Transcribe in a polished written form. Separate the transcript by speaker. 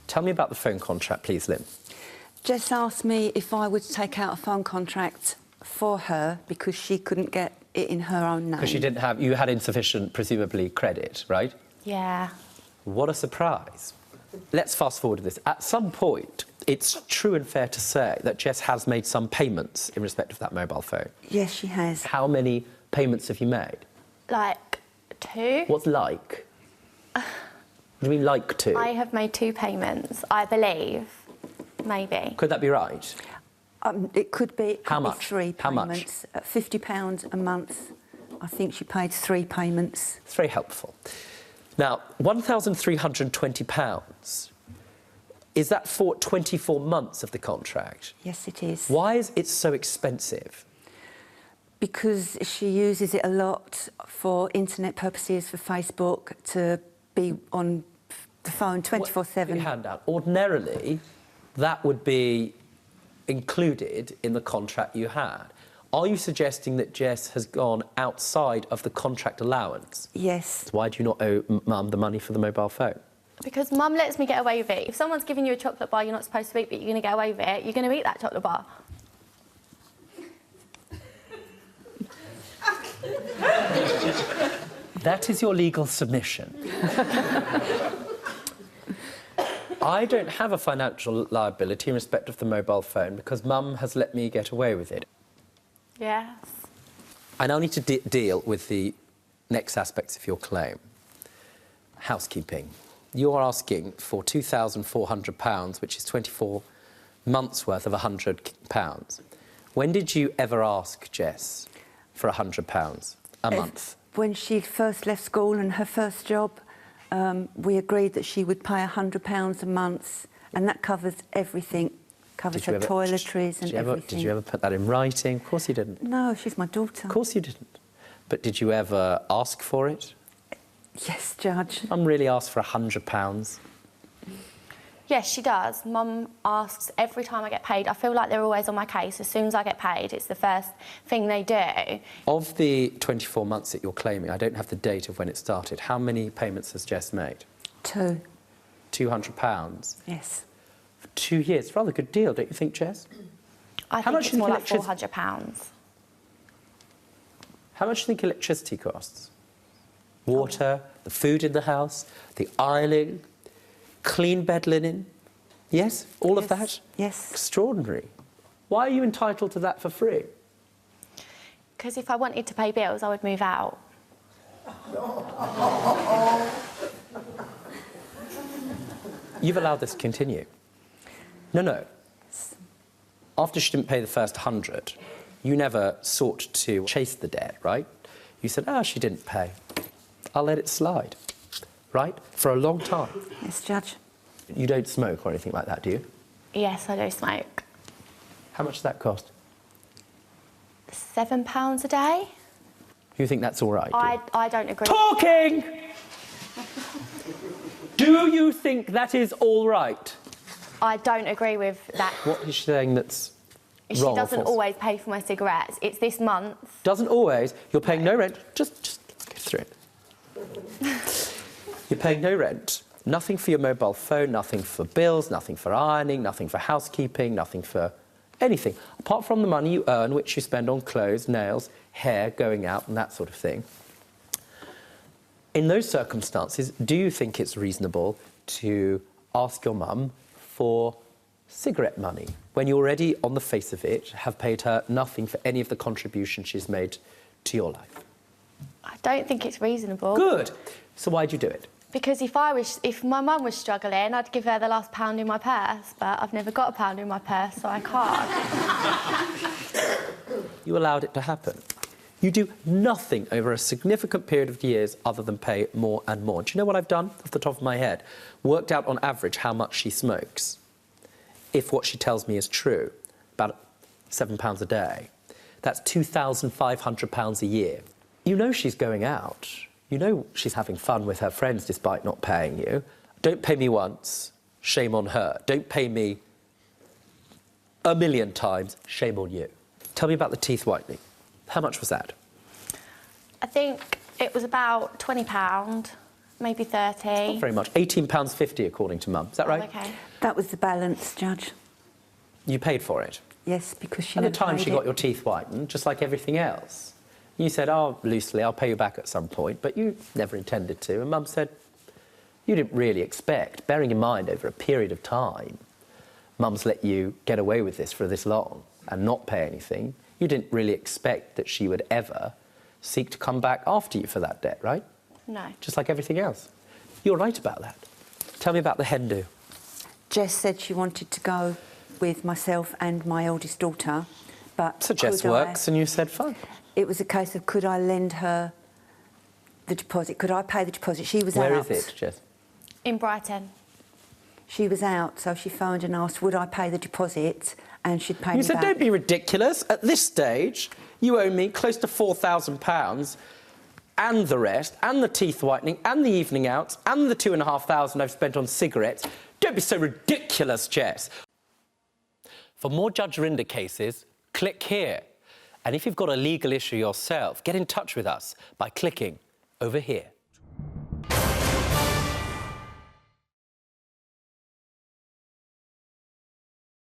Speaker 1: Tell me about the phone contract, please, Lynn.
Speaker 2: Jess asked me if I would take out a phone contract for her because she couldn't get it in her own name.
Speaker 1: Because she didn't have... You had insufficient, presumably, credit, right?
Speaker 3: Yeah.
Speaker 1: What a surprise. Let's fast forward to this. At some point, it's true and fair to say that Jess has made some payments in respect of that mobile phone.
Speaker 2: Yes, she has.
Speaker 1: How many payments have you made?
Speaker 3: Like 2.
Speaker 1: What's like? What do you mean, like 2?
Speaker 3: I have made 2 payments, I believe. Maybe.
Speaker 1: Could that be right?
Speaker 2: It could be.
Speaker 1: How much?
Speaker 2: 3 payments.
Speaker 1: How much?
Speaker 2: At £50 a month. I think she paid 3 payments.
Speaker 1: It's very helpful. Now, £1,320, is that for 24 months of the contract?
Speaker 2: Yes, it is.
Speaker 1: Why is it so expensive?
Speaker 2: Because she uses it a lot for internet purposes, for Facebook, to be on the phone 24/7.
Speaker 1: Put your hand out. Ordinarily, that would be included in the contract you had. Are you suggesting that Jess has gone outside of the contract allowance?
Speaker 2: Yes.
Speaker 1: Why do you not owe Mum the money for the mobile phone?
Speaker 3: Because Mum lets me get away with it. If someone's giving you a chocolate bar you're not supposed to eat, but you're going to get away with it, you're going to eat that chocolate bar.
Speaker 1: That is your legal submission. I don't have a financial liability in respect of the mobile phone because Mum has let me get away with it.
Speaker 3: Yes.
Speaker 1: I now need to deal with the next aspects of your claim. Housekeeping. You're asking for £2,400, which is 24 months' worth of £100. When did you ever ask Jess for £100 a month?
Speaker 2: When she first left school and her first job, we agreed that she would pay £100 a month, and that covers everything. Covers her toiletries and everything.
Speaker 1: Did you ever put that in writing? Of course you didn't.
Speaker 2: No, she's my daughter.
Speaker 1: Of course you didn't. But did you ever ask for it?
Speaker 2: Yes, Judge.
Speaker 1: Mum really asked for £100.
Speaker 3: Yes, she does. Mum asks every time I get paid. I feel like they're always on my case. As soon as I get paid, it's the first thing they do.
Speaker 1: Of the 24 months that you're claiming, I don't have the date of when it started. How many payments has Jess made?
Speaker 2: 2.
Speaker 1: £200?
Speaker 2: Yes.
Speaker 1: For 2 years. Rather good deal, don't you think, Jess?
Speaker 3: I think it's more like £400.
Speaker 1: How much do you think electricity costs? Water, the food in the house, the ironing, clean bed linen? Yes? All of that?
Speaker 2: Yes.
Speaker 1: Extraordinary. Why are you entitled to that for free?
Speaker 3: Because if I wanted to pay bills, I would move out.
Speaker 1: You've allowed this to continue. No. After she didn't pay the first 100, you never sought to chase the debt, right? You said, she didn't pay. I'll let it slide, right? For a long time.
Speaker 2: Yes, Judge.
Speaker 1: You don't smoke or anything like that, do you?
Speaker 3: Yes, I do smoke.
Speaker 1: How much does that cost?
Speaker 3: £7 a day.
Speaker 1: You think that's all right?
Speaker 3: I don't agree.
Speaker 1: Talking! Do you think that is all right?
Speaker 3: I don't agree with that.
Speaker 1: What is she saying that's
Speaker 3: She
Speaker 1: wrong or
Speaker 3: doesn't
Speaker 1: false?
Speaker 3: always pay for my cigarettes. It's this month.
Speaker 1: Doesn't always? You're paying no rent? Just go through it. You're paying no rent. Nothing for your mobile phone, nothing for bills, nothing for ironing, nothing for housekeeping, nothing for anything. Apart from the money you earn, which you spend on clothes, nails, hair, going out and that sort of thing. In those circumstances, do you think it's reasonable to ask your mum for cigarette money when you already, on the face of it, have paid her nothing for any of the contributions she's made to your life?
Speaker 3: I don't think it's reasonable.
Speaker 1: Good. So why'd you do it?
Speaker 3: Because if my mum was struggling, I'd give her the last £1 in my purse, but I've never got £1 in my purse, so I can't.
Speaker 1: You allowed it to happen. You do nothing over a significant period of years other than pay more and more. Do you know what I've done off the top of my head? Worked out on average how much she smokes. If what she tells me is true, about £7 a day. That's £2,500 a year. You know she's going out. You know she's having fun with her friends despite not paying you. Don't pay me once, shame on her. Don't pay me 1,000,000 times, shame on you. Tell me about the teeth whitening. How much was that?
Speaker 3: I think it was about £20. maybe 30.
Speaker 1: Not very much. £18.50 according to Mum. Is that right?
Speaker 3: Oh, okay.
Speaker 2: That was the balance, Judge.
Speaker 1: You paid for it?
Speaker 2: Yes, because she
Speaker 1: At the
Speaker 2: never
Speaker 1: time
Speaker 2: paid
Speaker 1: she
Speaker 2: it.
Speaker 1: got your teeth whitened, just like everything else. You said, oh, loosely, I'll pay you back at some point, but you never intended to. And Mum said, you didn't really expect, bearing in mind over a period of time, Mum's let you get away with this for this long and not pay anything. You didn't really expect that she would ever seek to come back after you for that debt, right?
Speaker 3: No.
Speaker 1: Just like everything else. You're right about that. Tell me about the hen do.
Speaker 2: Jess said she wanted to go with myself and my eldest daughter, but
Speaker 1: So Jess works and you said, fine.
Speaker 2: It was a case of could I lend her the deposit? Could I pay the deposit? She was
Speaker 1: Where
Speaker 2: out.
Speaker 1: is it, Jess?
Speaker 3: In Brighton.
Speaker 2: She was out, so she phoned and asked would I pay the deposit, and she'd pay me
Speaker 1: You said,
Speaker 2: back.
Speaker 1: don't be ridiculous. At this stage, you owe me close to £4,000 and the rest, and the teeth whitening, and the evening out, and the £2,500 I've spent on cigarettes. Don't be so ridiculous, Jess. For more Judge Rinder cases, click here. And if you've got a legal issue yourself, get in touch with us by clicking over here.